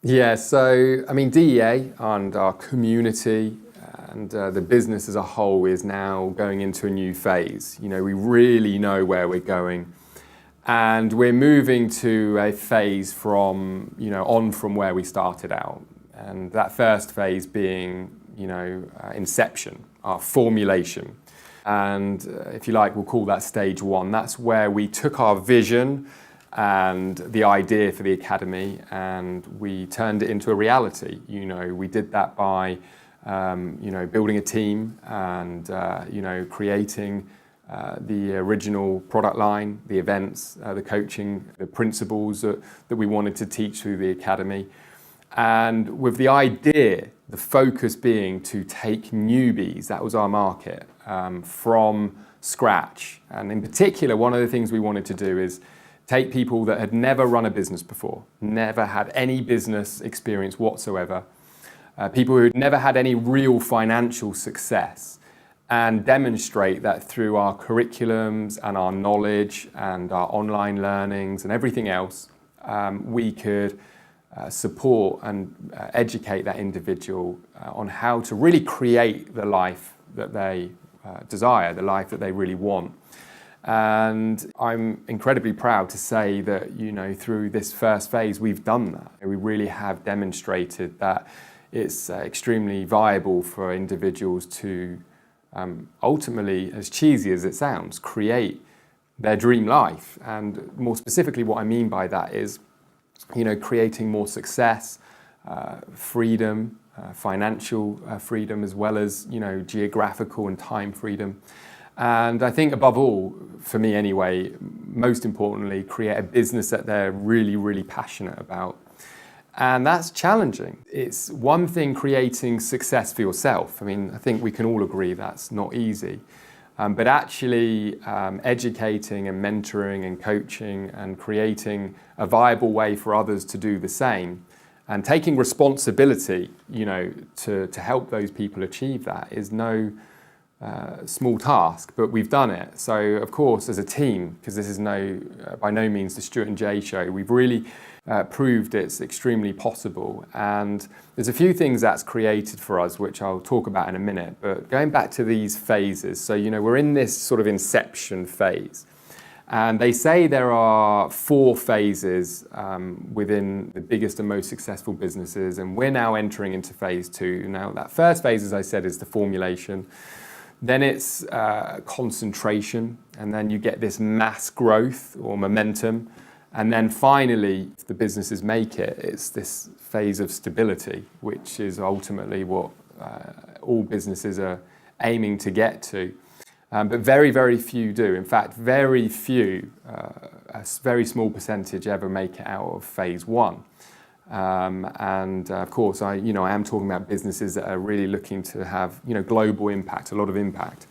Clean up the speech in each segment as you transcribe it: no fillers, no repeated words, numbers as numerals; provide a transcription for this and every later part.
Yeah, so I mean, DEA and our community and the business as a whole is now going into a new phase. You know, we really know where we're going, and we're moving to a phase from, on from where we started out. And that first phase being, inception, our formulation. And if you like, we'll call that stage one. That's where we took our vision and the idea for the academy and we turned it into a reality. We did that by, building a team and, creating the original product line, the events, the coaching, the principles that we wanted to teach through the academy. And with the idea, the focus being to take newbies, that was our market, from scratch. And in particular, one of the things we wanted to do is take people that had never run a business before, never had any business experience whatsoever, people who had never had any real financial success, and demonstrate that through our curriculums and our knowledge and our online learnings and everything else, we could support and educate that individual on how to really create the life that they desire, the life that they really want. And I'm incredibly proud to say that, through this first phase, we've done that. We really have demonstrated that it's extremely viable for individuals to ultimately, as cheesy as it sounds, create their dream life. And more specifically, what I mean by that is, creating more success, freedom, financial freedom, as well as, geographical and time freedom. And I think above all, for me anyway, most importantly, create a business that they're really, really passionate about. And that's challenging. It's one thing creating success for yourself. I mean, I think we can all agree that's not easy. But actually educating and mentoring and coaching and creating a viable way for others to do the same and taking responsibility, to help those people achieve that is no small task, but we've done it. So of course, as a team, because this is by no means the Stuart and Jay show, we've really proved it's extremely possible. And there's a few things that's created for us, which I'll talk about in a minute. But going back to these phases, so we're in this sort of inception phase. And they say there are 4 phases within the biggest and most successful businesses, and we're now entering into phase 2. Now, that first phase, as I said, is the formulation. Then it's concentration, and then you get this mass growth or momentum. And then finally, if the businesses make it, it's this phase of stability, which is ultimately what all businesses are aiming to get to. But very, very few do. In fact, very few, a very small percentage ever make it out of phase 1. And of course, I am talking about businesses that are really looking to have, global impact, a lot of impact.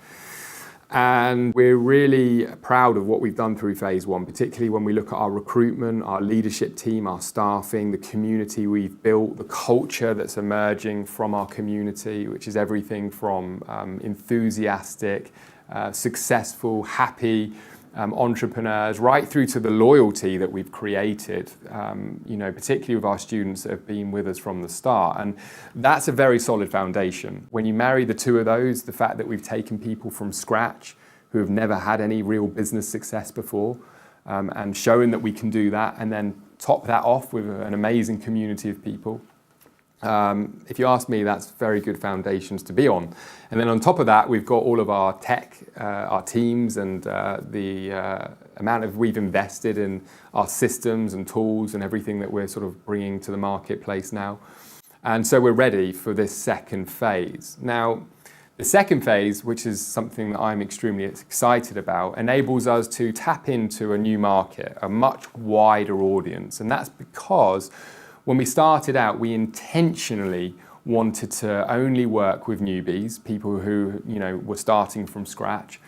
And we're really proud of what we've done through phase 1, particularly when we look at our recruitment, our leadership team, our staffing, the community we've built, the culture that's emerging from our community, which is everything from enthusiastic, successful, happy entrepreneurs, right through to the loyalty that we've created, particularly with our students that have been with us from the start. And that's a very solid foundation. When you marry the two of those, the fact that we've taken people from scratch who have never had any real business success before, and showing that we can do that, and then top that off with an amazing community of people. If you ask me, that's very good foundations to be on. And then on top of that, we've got all of our tech, our teams, and the amount we've invested in our systems and tools and everything that we're sort of bringing to the marketplace now. And so we're ready for this second phase. Now, the second phase, which is something that I'm extremely excited about, enables us to tap into a new market, a much wider audience. And that's because when we started out, we intentionally wanted to only work with newbies, people who, were starting from scratch,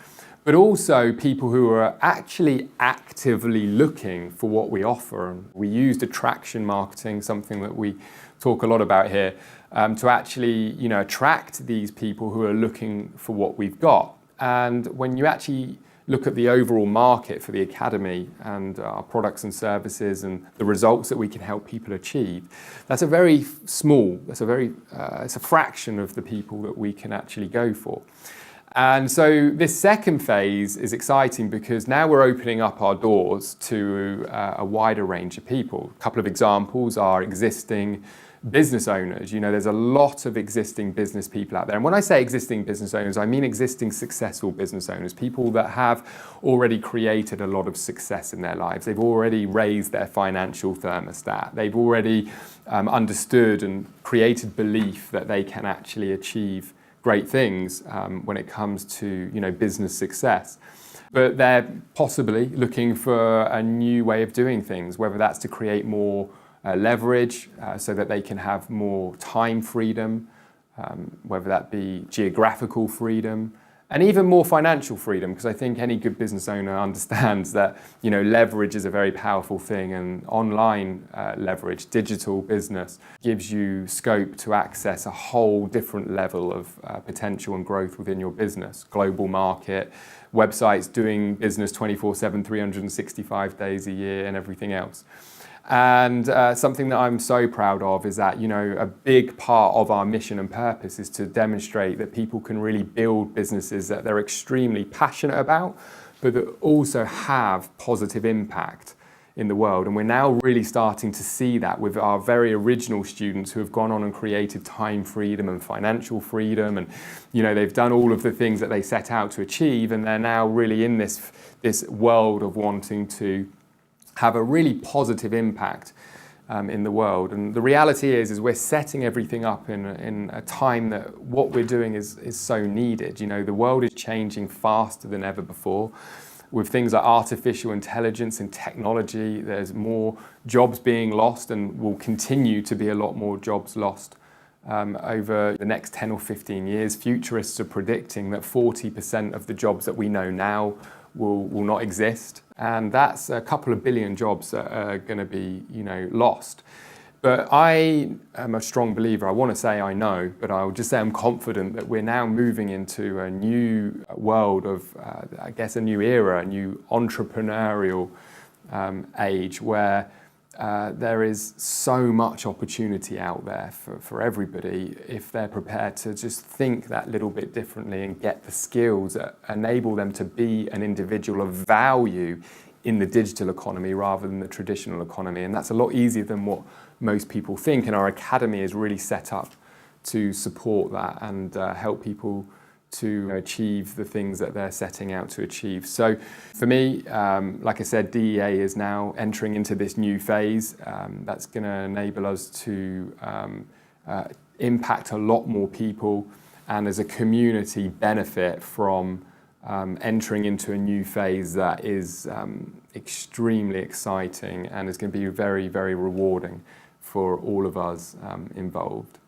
but also people who are actually actively looking for what we offer. And we used attraction marketing, something that we talk a lot about here, to actually, attract these people who are looking for what we've got. And when you actually look at the overall market for the academy and our products and services and the results that we can help people achieve, that's a very small, it's a fraction of the people that we can actually go for. And so this second phase is exciting because now we're opening up our doors to a wider range of people. A couple of examples are existing business owners. You know, there's a lot of existing business people out there. And when I say existing business owners, I mean existing successful business owners, people that have already created a lot of success in their lives. They've already raised their financial thermostat. They've already understood and created belief that they can actually achieve great things when it comes to, you know, business success. But they're possibly looking for a new way of doing things, whether that's to create more leverage so that they can have more time freedom, whether that be geographical freedom, and even more financial freedom, because I think any good business owner understands that, you know, leverage is a very powerful thing, and online leverage, digital business, gives you scope to access a whole different level of potential and growth within your business. Global market, websites doing business 24/7, 365 days a year, and everything else. And something that I'm so proud of is that, you know, a big part of our mission and purpose is to demonstrate that people can really build businesses that they're extremely passionate about, but that also have positive impact in the world. And we're now really starting to see that with our very original students who have gone on and created time freedom and financial freedom. And, you know, they've done all of the things that they set out to achieve, and they're now really in this world of wanting to have a really positive impact in the world. And the reality is we're setting everything up in a time that what we're doing is so needed. You know, the world is changing faster than ever before. With things like artificial intelligence and technology, there's more jobs being lost, and will continue to be a lot more jobs lost over the next 10 or 15 years. Futurists are predicting that 40% of the jobs that we know now will not exist, and that's a couple of billion jobs that are going to be, you know, lost. But I am a strong believer. I want to say I know, but I'll just say I'm confident that we're now moving into a new world of, I guess, a new era, a new entrepreneurial age where there is so much opportunity out there for everybody if they're prepared to just think that little bit differently and get the skills that enable them to be an individual of value in the digital economy rather than the traditional economy. And that's a lot easier than what most people think. And our academy is really set up to support that and help people to achieve the things that they're setting out to achieve. So for me, like I said, DEA is now entering into this new phase that's going to enable us to impact a lot more people, and as a community benefit from entering into a new phase that is extremely exciting and is going to be very, very rewarding for all of us involved.